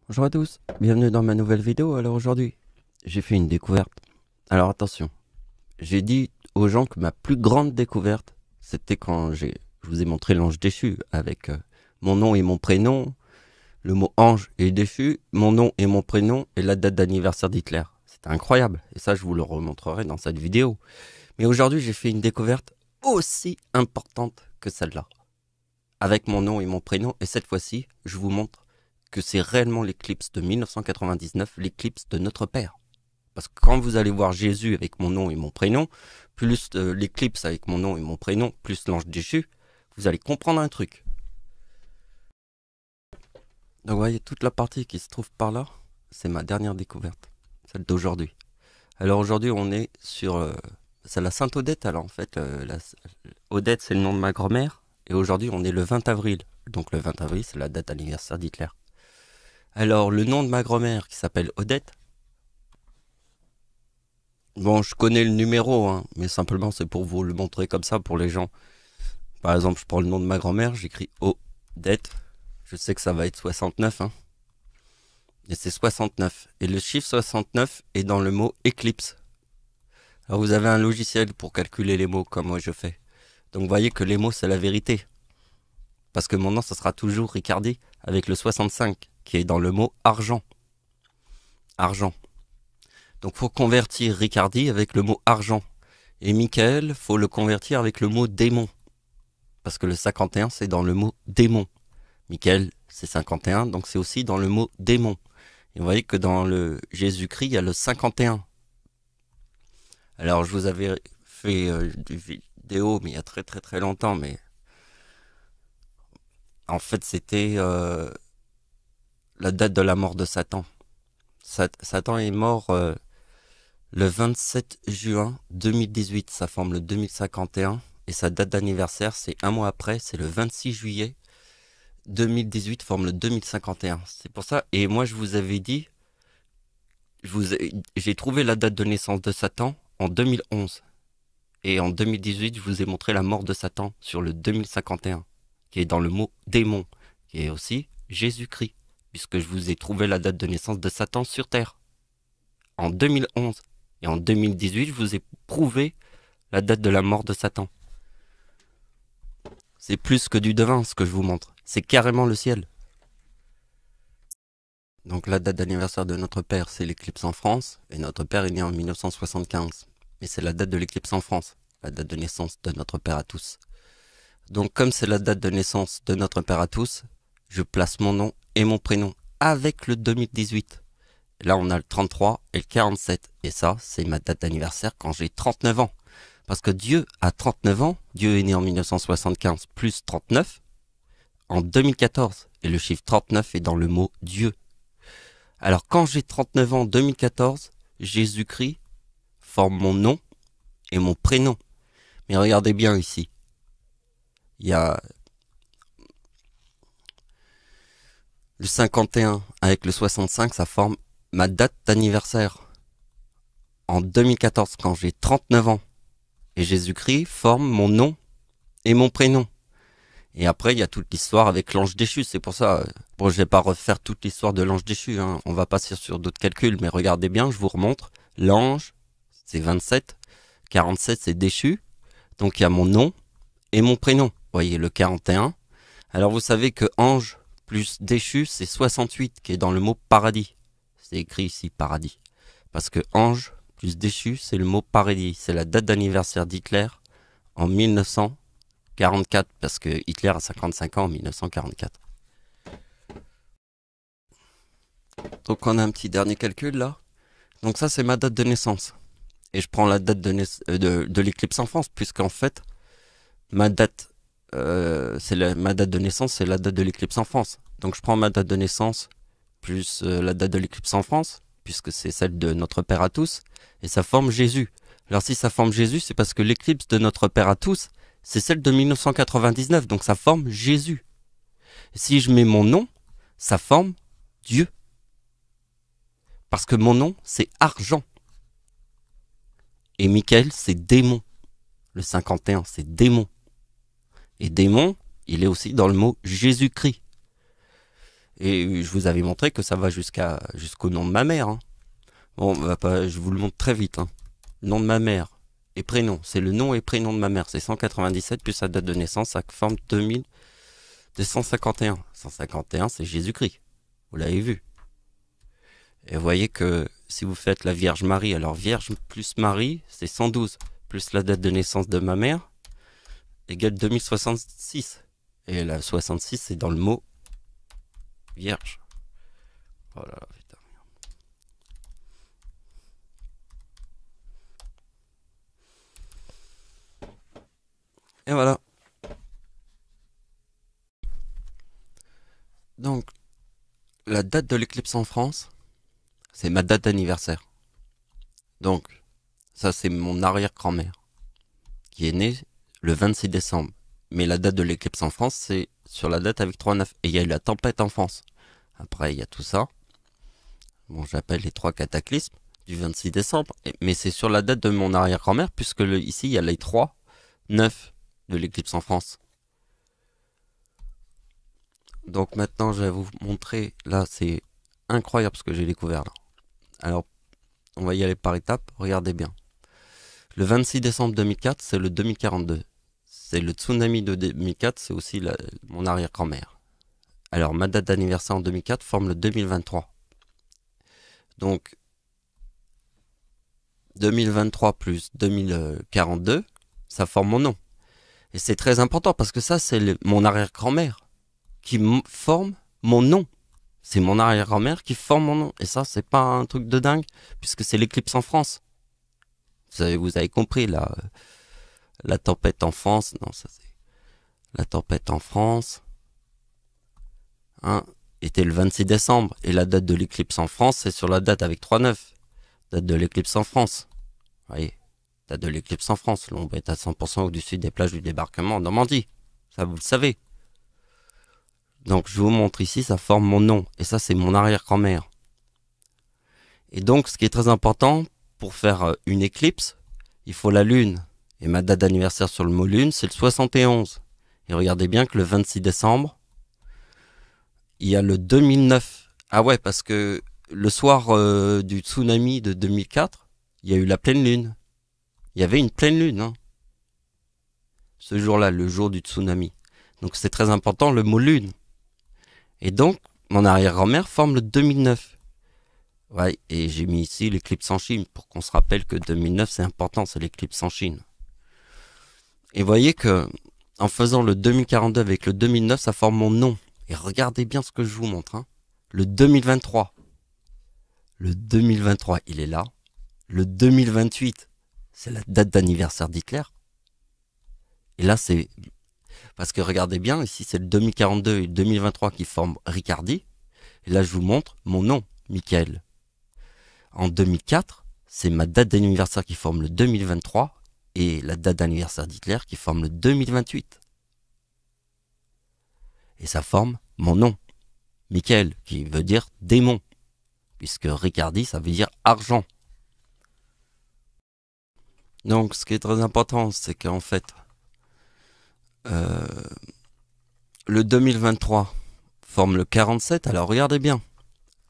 Bonjour à tous, bienvenue dans ma nouvelle vidéo. Alors aujourd'hui, j'ai fait une découverte. Alors attention, j'ai dit aux gens que ma plus grande découverte, c'était quand je vous ai montré l'ange déchu avec mon nom et mon prénom, le mot ange et déchu, mon nom et mon prénom et la date d'anniversaire d'Hitler. C'était incroyable et ça je vous le remontrerai dans cette vidéo. Mais aujourd'hui, j'ai fait une découverte aussi importante que celle-là, avec mon nom et mon prénom, et cette fois-ci, je vous montre que c'est réellement l'éclipse de 1999, l'éclipse de notre Père. Parce que quand vous allez voir Jésus avec mon nom et mon prénom, plus l'éclipse avec mon nom et mon prénom, plus l'ange déchu, vous allez comprendre un truc. Donc vous voyez, toute la partie qui se trouve par là, c'est ma dernière découverte, celle d'aujourd'hui. Alors aujourd'hui, on est sur... c'est la Sainte Odette, alors en fait, Odette c'est le nom de ma grand-mère, et aujourd'hui on est le 20 avril. Donc le 20 avril, c'est la date d'anniversaire d'Hitler. Alors, le nom de ma grand-mère qui s'appelle Odette. Bon, je connais le numéro, hein, mais simplement c'est pour vous le montrer comme ça pour les gens. Par exemple, je prends le nom de ma grand-mère, j'écris Odette. Je sais que ça va être 69, hein. Et c'est 69. Et le chiffre 69 est dans le mot éclipse. Alors, vous avez un logiciel pour calculer les mots comme moi je fais. Donc, vous voyez que les mots, c'est la vérité. Parce que mon nom, ça sera toujours Ricardi avec le 65 qui est dans le mot argent. Argent. Donc faut convertir Ricardi avec le mot argent. Et Michael, faut le convertir avec le mot démon. Parce que le 51, c'est dans le mot démon. Michael, c'est 51, donc c'est aussi dans le mot démon. Et vous voyez que dans le Jésus-Christ, il y a le 51. Alors je vous avais fait des vidéos, mais il y a très très très longtemps, mais en fait c'était la date de la mort de Satan. Satan est mort le 27 juin 2018, ça forme le 2051, et sa date d'anniversaire, c'est un mois après, c'est le 26 juillet 2018, forme le 2051. C'est pour ça, et moi je vous avais dit, j'ai trouvé la date de naissance de Satan en 2011, et en 2018, je vous ai montré la mort de Satan sur le 2051, qui est dans le mot démon, qui est aussi Jésus-Christ, puisque je vous ai trouvé la date de naissance de Satan sur Terre, en 2011. Et en 2018, je vous ai prouvé la date de la mort de Satan. C'est plus que du devin ce que je vous montre. C'est carrément le ciel. Donc la date d'anniversaire de notre père, c'est l'éclipse en France. Et notre père est né en 1975. Mais c'est la date de l'éclipse en France. La date de naissance de notre père à tous. Donc comme c'est la date de naissance de notre père à tous, je place mon nom et mon prénom avec le 2018. Là, on a le 33 et le 47. Et ça, c'est ma date d'anniversaire quand j'ai 39 ans. Parce que Dieu a 39 ans. Dieu est né en 1975 plus 39 en 2014. Et le chiffre 39 est dans le mot Dieu. Alors, quand j'ai 39 ans en 2014, Jésus-Christ forme mon nom et mon prénom. Mais regardez bien ici. Il y a le 51 avec le 65, ça forme ma date d'anniversaire. En 2014, quand j'ai 39 ans, et Jésus-Christ forme mon nom et mon prénom. Et après, il y a toute l'histoire avec l'ange déchu. C'est pour ça, bon, je vais pas refaire toute l'histoire de l'ange déchu, hein. On va passer sur d'autres calculs, mais regardez bien, je vous remontre. L'ange, c'est 27. 47, c'est déchu. Donc, il y a mon nom et mon prénom. Vous voyez, le 41. Alors, vous savez que ange plus déchu, c'est 68, qui est dans le mot paradis. C'est écrit ici, paradis. Parce que ange plus déchu, c'est le mot paradis. C'est la date d'anniversaire d'Hitler en 1944, parce que Hitler a 55 ans en 1944. Donc on a un petit dernier calcul là. Donc ça c'est ma date de naissance. Et je prends la date de l'éclipse en France, puisqu'en fait, ma date, ma date de naissance, c'est la date de l'éclipse en France. Donc je prends ma date de naissance plus la date de l'éclipse en France, puisque c'est celle de notre Père à tous, et ça forme Jésus. Alors si ça forme Jésus, c'est parce que l'éclipse de notre Père à tous, c'est celle de 1999, donc ça forme Jésus. Si je mets mon nom, ça forme Dieu. Parce que mon nom, c'est argent. Et Michael, c'est démon. Le 51, c'est démon. Et démon, il est aussi dans le mot Jésus-Christ. Et je vous avais montré que ça va jusqu'au nom de ma mère, hein. Bon, je vous le montre très vite, hein. Nom de ma mère et prénom, c'est le nom et prénom de ma mère, c'est 197 plus sa date de naissance, ça forme 2251. 151, c'est Jésus-Christ. Vous l'avez vu. Et vous voyez que si vous faites la Vierge Marie, alors Vierge plus Marie, c'est 112, plus la date de naissance de ma mère, égale 2066. Et la 66, c'est dans le mot Vierge. Voilà, putain. Et voilà. Donc, la date de l'éclipse en France, c'est ma date d'anniversaire. Donc, ça c'est mon arrière-grand-mère, qui est née le 26 décembre. Mais la date de l'éclipse en France, c'est sur la date avec 3-9. Et il y a eu la tempête en France. Après, il y a tout ça. Bon, j'appelle les 3 cataclysmes du 26 décembre. Mais c'est sur la date de mon arrière-grand-mère, puisque ici, il y a les 3-9 de l'éclipse en France. Donc maintenant, je vais vous montrer. Là, c'est incroyable ce que j'ai découvert là. Alors, on va y aller par étapes. Regardez bien. Le 26 décembre 2004, c'est le 2042. C'est le tsunami de 2004, c'est aussi mon arrière-grand-mère. Alors, ma date d'anniversaire en 2004 forme le 2023. Donc, 2023 plus 2042, ça forme mon nom. Et c'est très important parce que ça, c'est mon arrière-grand-mère qui forme mon nom. C'est mon arrière-grand-mère qui forme mon nom. Et ça, c'est pas un truc de dingue, puisque c'est l'éclipse en France. Vous avez compris, la tempête en France. Non, ça c'est... La tempête en France, hein, était le 26 décembre. Et la date de l'éclipse en France, c'est sur la date avec 3-9. Date de l'éclipse en France. Vous voyez, date de l'éclipse en France. L'ombre est à 100% au-dessus des plages du débarquement en Normandie. Ça, vous le savez. Donc, je vous montre ici, ça forme mon nom. Et ça, c'est mon arrière-grand-mère. Et donc, ce qui est très important, pour faire une éclipse, il faut la lune. Et ma date d'anniversaire sur le mot lune, c'est le 71. Et regardez bien que le 26 décembre, il y a le 2009. Ah ouais, parce que le soir du tsunami de 2004, il y a eu la pleine lune. Il y avait une pleine lune, hein. Ce jour-là, le jour du tsunami. Donc c'est très important, le mot lune. Et donc, mon arrière-grand-mère forme le 2009. Ouais, et j'ai mis ici l'éclipse en Chine, pour qu'on se rappelle que 2009, c'est important, c'est l'éclipse en Chine. Et vous voyez que, en faisant le 2042 avec le 2009, ça forme mon nom. Et regardez bien ce que je vous montre, hein. Le 2023. Le 2023, il est là. Le 2028, c'est la date d'anniversaire d'Hitler. Et là, c'est... Parce que regardez bien, ici, c'est le 2042 et le 2023 qui forment Ricardi. Et là, je vous montre mon nom, Michael. En 2004, c'est ma date d'anniversaire qui forme le 2023 et la date d'anniversaire d'Hitler qui forme le 2028. Et ça forme mon nom, Michael, qui veut dire démon, puisque Ricardi, ça veut dire argent. Donc, ce qui est très important, c'est qu'en fait, le 2023 forme le 47. Alors, regardez bien.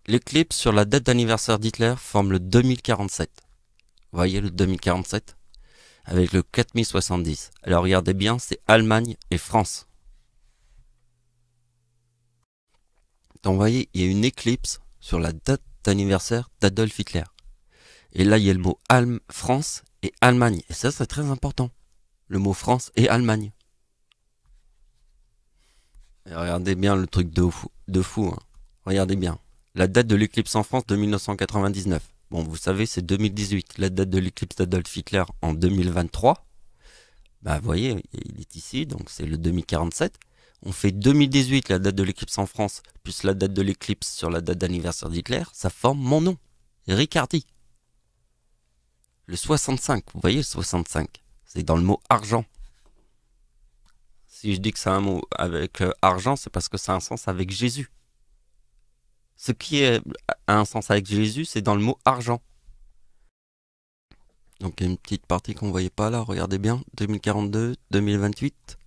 L'éclipse sur la date d'anniversaire d'Hitler forme le 2047. Vous voyez le 2047 avec le 4070. Alors, regardez bien, c'est Allemagne et France. Donc, vous voyez, il y a une éclipse sur la date d'anniversaire d'Adolf Hitler. Et là, il y a le mot France et Allemagne. Et ça, c'est très important. Le mot France et Allemagne. Et regardez bien le truc de fou, hein. Regardez bien. La date de l'éclipse en France de 1999. Bon, vous savez, c'est 2018. La date de l'éclipse d'Adolf Hitler en 2023. Bah, vous voyez, il est ici, donc c'est le 2047. On fait 2018, la date de l'éclipse en France, plus la date de l'éclipse sur la date d'anniversaire d'Hitler. Ça forme mon nom, Ricardi. Le 65, vous voyez le 65. C'est dans le mot argent. Si je dis que c'est un mot avec argent, c'est parce que ça a un sens avec Jésus. Ce qui a un sens avec Jésus, c'est dans le mot argent. Donc il y a une petite partie qu'on ne voyait pas là, regardez bien. 2042, 2028,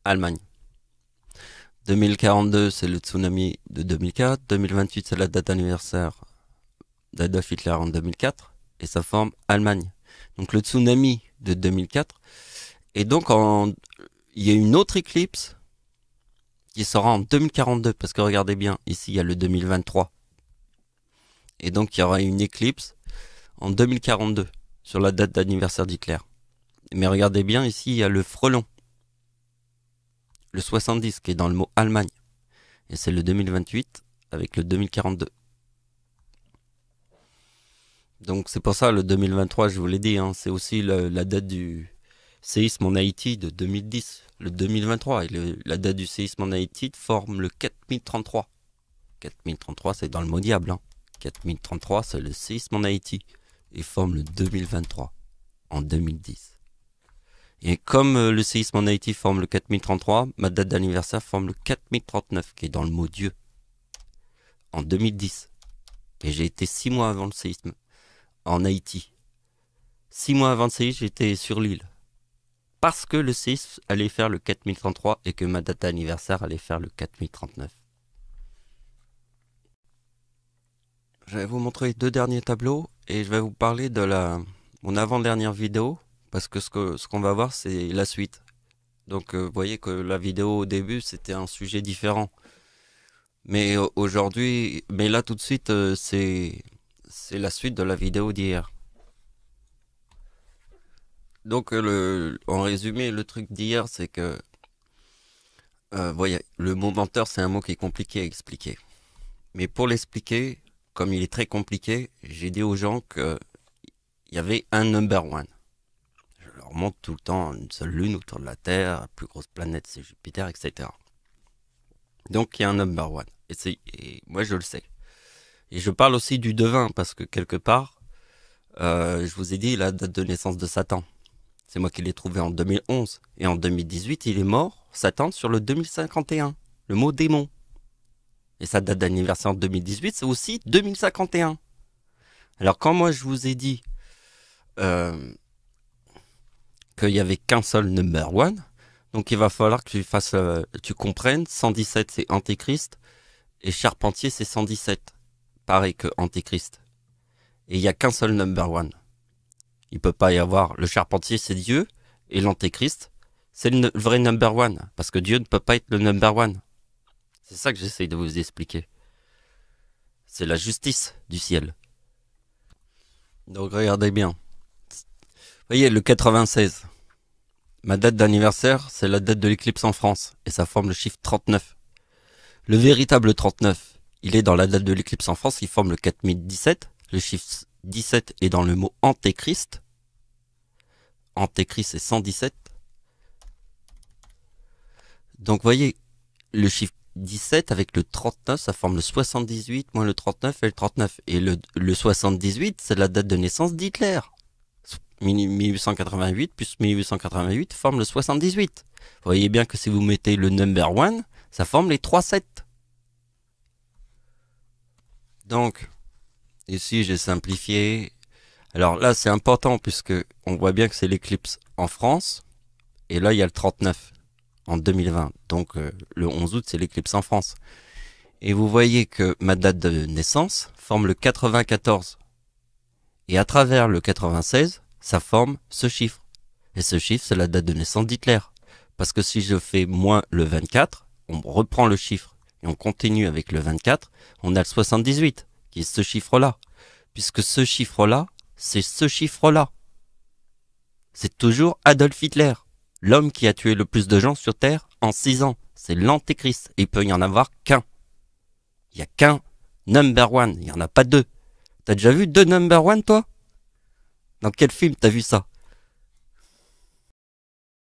Allemagne. 2042, c'est le tsunami de 2004. 2028, c'est la date d'anniversaire d'Adolf Hitler en 2004. Et ça forme Allemagne. Donc le tsunami de 2004. Et donc il y a une autre éclipse qui sera en 2042. Parce que regardez bien, ici il y a le 2023. Et donc il y aura une éclipse en 2042 sur la date d'anniversaire d'Hitler. Mais regardez bien, ici il y a le frelon. Le 70 qui est dans le mot Allemagne. Et c'est le 2028 avec le 2042. Donc c'est pour ça le 2023, je vous l'ai dit, hein, c'est aussi la date du séisme en Haïti de 2010. Le 2023 et la date du séisme en Haïti forme le 4033. 4033 c'est dans le mot diable. Hein. 4033 c'est le séisme en Haïti et forme le 2023 en 2010. Et comme le séisme en Haïti forme le 4033, ma date d'anniversaire forme le 4039, qui est dans le mot Dieu, en 2010. Et j'ai été 6 mois avant le séisme en Haïti. 6 mois avant le séisme, j'étais sur l'île. Parce que le séisme allait faire le 4033 et que ma date d'anniversaire allait faire le 4039. Je vais vous montrer 2 derniers tableaux et je vais vous parler de mon avant-dernière vidéo. Parce que ce qu'on va voir, c'est la suite. Donc, vous voyez que la vidéo au début, c'était un sujet différent. Mais aujourd'hui, mais là tout de suite, c'est la suite de la vidéo d'hier. Donc, en résumé, le truc d'hier, c'est que, voyez, le mot menteur, c'est un mot qui est compliqué à expliquer. Mais pour l'expliquer, comme il est très compliqué, j'ai dit aux gens qu'il y avait un number one. On montre tout le temps une seule lune autour de la Terre, la plus grosse planète c'est Jupiter, etc. Donc il y a un number one. Et moi je le sais. Et je parle aussi du devin parce que quelque part, je vous ai dit la date de naissance de Satan. C'est moi qui l'ai trouvé en 2011. Et en 2018, il est mort, Satan, sur le 2051. Le mot démon. Et sa date d'anniversaire en 2018, c'est aussi 2051. Alors quand moi je vous ai dit... qu'il n'y avait qu'un seul number one. Donc il va falloir que tu comprennes, 117 c'est Antéchrist, et Charpentier c'est 117. Pareil que Antéchrist. Et il n'y a qu'un seul number one. Il ne peut pas y avoir, le Charpentier c'est Dieu, et l'Antéchrist c'est le vrai number one. Parce que Dieu ne peut pas être le number one. C'est ça que j'essaye de vous expliquer. C'est la justice du ciel. Donc regardez bien. Vous voyez, le 96. Ma date d'anniversaire, c'est la date de l'éclipse en France, et ça forme le chiffre 39. Le véritable 39, il est dans la date de l'éclipse en France, il forme le 4017. Le chiffre 17 est dans le mot Antéchrist. Antéchrist, c'est 117. Donc, vous voyez, le chiffre 17 avec le 39, ça forme le 78, moins le 39 et le 39. Et le 78, c'est la date de naissance d'Hitler. 1888 plus 1888 forme le 78. Vous voyez bien que si vous mettez le number one, ça forme les 3 7. Donc, ici j'ai simplifié. Alors là c'est important puisque on voit bien que c'est l'éclipse en France. Et là il y a le 39 en 2020. Donc le 11 août c'est l'éclipse en France. Et vous voyez que ma date de naissance forme le 94. Et à travers le 96, ça forme ce chiffre. Et ce chiffre, c'est la date de naissance d'Hitler. Parce que si je fais moins le 24, on reprend le chiffre et on continue avec le 24, on a le 78, qui est ce chiffre-là. Puisque ce chiffre-là, c'est ce chiffre-là. C'est toujours Adolf Hitler, l'homme qui a tué le plus de gens sur Terre en 6 ans. C'est l'Antéchrist. Et il peut y en avoir qu'un. Il n'y a qu'un number one, il n'y en a pas 2. T'as déjà vu 2 number one, toi? Dans quel film t'as vu ça?